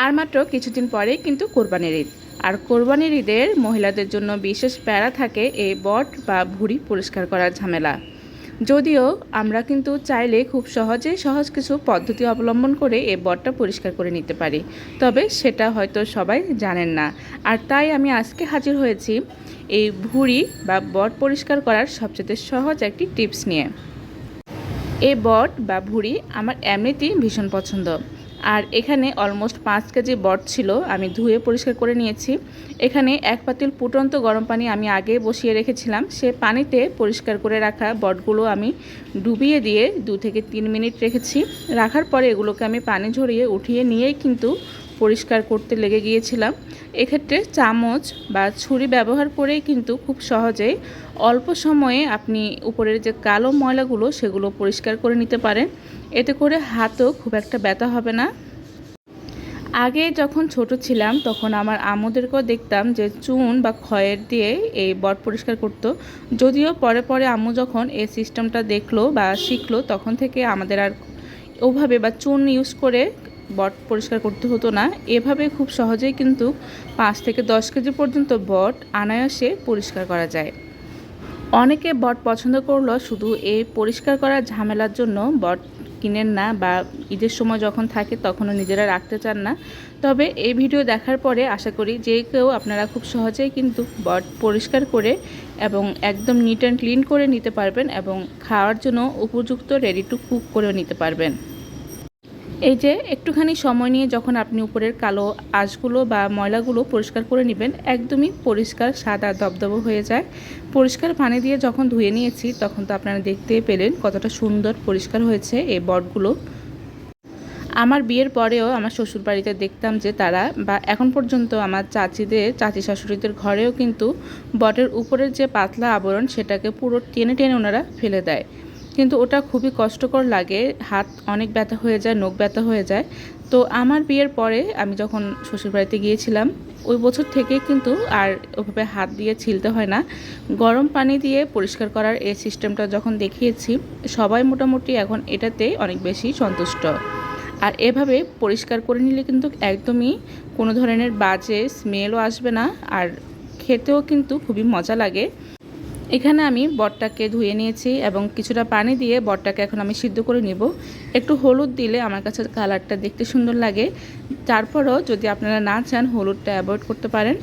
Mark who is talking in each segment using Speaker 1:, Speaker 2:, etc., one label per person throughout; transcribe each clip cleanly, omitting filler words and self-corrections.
Speaker 1: আর মাত্র কিছুদিন পরেই কিন্তু কোরবানির ঈদ। আর কোরবানির ঈদের মহিলাদের জন্য বিশেষ প্যারা থাকে এই বট বা ভুঁড়ি পরিষ্কার করার ঝামেলা। যদিও আমরা কিন্তু চাইলে খুব সহজ কিছু পদ্ধতি অবলম্বন করে এই বটটা পরিষ্কার করে নিতে পারি, তবে সেটা হয়তো সবাই জানেন না। আর তাই আমি আজকে হাজির হয়েছি এই ভুঁড়ি বা বট পরিষ্কার করার সবচেয়ে সহজ একটি টিপস নিয়ে। এই বট বা ভুঁড়ি আমার এমনিতেই ভীষণ পছন্দ। আর এখানে অলমোস্ট 5 কেজি বট ছিল, আমি ধুয়ে পরিষ্কার করে নিয়েছি। এখানে এক পাতিল ফুটন্ত গরম পানি আমি আগে বসিয়ে রেখেছিলাম, সে পানিতে পরিষ্কার করে রাখা বটগুলো আমি ডুবিয়ে দিয়ে 2 থেকে 3 মিনিট রেখেছি। রাখার পরে এগুলোকে আমি পানি ঝরিয়ে উঠিয়ে নিয়েই কিন্তু পরিষ্কার করতে লেগে গিয়েছিলাম। এক্ষেত্রে চামচ বা ছুরি ব্যবহার করেই কিন্তু খুব সহজেই অল্প সময়ে আপনি উপরের যে কালো ময়লাগুলো সেগুলো পরিষ্কার করে নিতে পারেন। এতে করে হাতও খুব একটা ব্যথা হবে না। আগে যখন ছোট ছিলাম তখন আমার আম্মুদেরকেও দেখতাম যে চুন বা খয়ের দিয়ে এই বট পরিষ্কার করতো। যদিও পরে পরে আম্মু যখন এই সিস্টেমটা দেখলো বা শিখলো, তখন থেকে আমাদের আর ওভাবে বা চুন ইউজ করে বট পরিষ্কার করতে হতো না। এভাবে খুব সহজেই কিন্তু 5 থেকে 10 কেজি পর্যন্ত বট অনায়াসে পরিষ্কার করা যায়। অনেকে বট পছন্দ করলেও শুধু এই পরিষ্কার করার ঝামেলার জন্য বট কিনেন না, বা ঈদের সময় যখন থাকে তখনও নিজেরা রাখতে চান না। তবে এই ভিডিও দেখার পরে আশা করি যে কেউ আপনারা খুব সহজেই কিন্তু বট পরিষ্কার করে এবং একদম নিট অ্যান্ড ক্লিন করে নিতে পারবেন এবং খাওয়ার জন্য উপযুক্ত রেডি টু কুক করে নিতে পারবেন। এই যে একটুখানি সময় নিয়ে যখন আপনি উপরের কালো আঁশগুলো বা ময়লাগুলো পরিষ্কার করে নেবেন, একদমই পরিষ্কার সাদা দবদব হয়ে যায়। পরিষ্কার পানি দিয়ে যখন ধুয়ে নিয়েছি তখন তো আপনারা দেখতেই পেলেন কতটা সুন্দর পরিষ্কার হয়েছে এই বটগুলো। আমার বিয়ের পরেও আমার শ্বশুরবাড়িতে দেখতাম যে তারা, বা এখন পর্যন্ত আমার চাচি শাশুড়িদের ঘরেও কিন্তু বটের উপরের যে পাতলা আবরণ সেটাকে পুরো টেনে টেনে ওনারা ফেলে দেয়। কিন্তু ওটা খুবই কষ্টকর লাগে, হাত অনেক ব্যথা হয়ে যায়, নখ ব্যথা হয়ে যায়। তো আমার বিয়ের পরে আমি যখন শ্বশুরবাড়িতে গিয়েছিলাম ওই বছর থেকে কিন্তু আর ওভাবে হাত দিয়ে ছিলতে হয় না। গরম পানি দিয়ে পরিষ্কার করার এই সিস্টেমটা যখন দেখিয়েছি, সবাই মোটামুটি এখন এটাতে অনেক বেশি সন্তুষ্ট। আর এভাবে পরিষ্কার করে নিলে কিন্তু একদমই কোনো ধরনের বাজে স্মেলও আসবে না, আর খেতেও কিন্তু খুবই মজা লাগে। এখানে আমি বটটাকে ধুয়ে নিয়েছি এবং কিছুটা পানি দিয়ে বটটাকে এখন আমি সিদ্ধ করে নিব। একটু হলুদ দিলে আমার কাছে কালারটা দেখতে সুন্দর লাগে। তারপরও যদি আপনারা না চান হলুদটা অ্যাভয়েড করতে পারেন।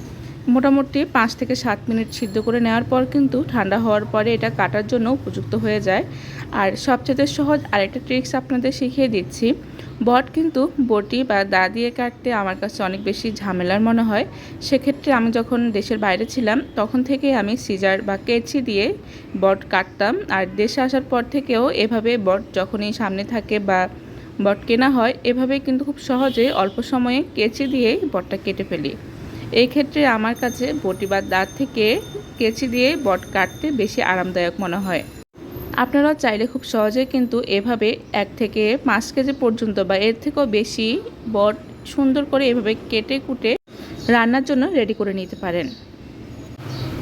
Speaker 1: মোটামুটি 5 থেকে 7 মিনিট সিদ্ধ করে নেওয়ার পর কিন্তু ঠান্ডা হওয়ার পরে এটা কাটার জন্য উপযুক্ত হয়ে যায়। আর সবচেয়ে সহজ আরেকটা ট্রিক্স আপনাদের শিখিয়ে দিচ্ছি। বট কিন্তু বটি বা দা দিয়ে কাটতে আমার কাছে অনেক বেশি ঝামেলার মনে হয়। সেক্ষেত্রে আমি যখন দেশের বাইরে ছিলাম তখন থেকে আমি সিজার বা কেচি দিয়ে বট কাটতাম। আর দেশে আসার পর থেকেও এভাবে বট যখনই সামনে থাকে বা বট কেনা হয়, এভাবে কিন্তু খুব সহজে অল্প সময়ে কেচি দিয়েই বটটা কেটে ফেলি। এই ক্ষেত্রে আমার কাছে বটি বা দাঁত থেকে কেচি দিয়ে বট কাটতে বেশি আরামদায়ক মনে হয়। আপনারাও চাইলে খুব সহজেই কিন্তু এভাবে 1 থেকে 5 কেজি পর্যন্ত বা এর থেকেও বেশি বট সুন্দর করে এভাবে কেটে কুটে রান্নার জন্য রেডি করে নিতে পারেন।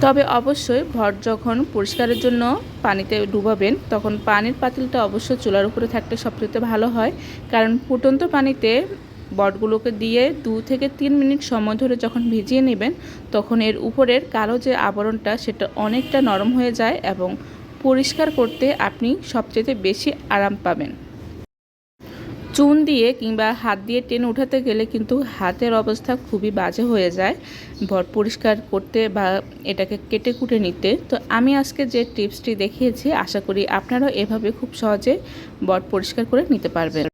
Speaker 1: তবে অবশ্যই বট যখন পরিষ্কারের জন্য পানিতে ডুবাবেন তখন পানির পাতিলটা অবশ্যই চুলার উপরে থাকলে সবচেয়ে ভালো হয়। কারণ ফুটন্ত পানিতে বটগুলোকে দিয়ে 2 থেকে 3 মিনিট সময় ধরে যখন ভিজিয়ে নেবেন তখন এর উপরের কালো যে আবরণটা সেটা অনেকটা নরম হয়ে যায় এবং পরিষ্কার করতে আপনি সবচেয়ে বেশি আরাম পাবেন। চুন দিয়ে কিংবা হাত দিয়ে টেনে উঠাতে গেলে কিন্তু হাতের অবস্থা খুবই বাজে হয়ে যায় বট পরিষ্কার করতে বা এটাকে কেটে কুটে নিতে। তো আমি আজকে যে টিপসটি দেখিয়েছি আশা করি আপনারাও এভাবে খুব সহজে বট পরিষ্কার করে নিতে পারবেন।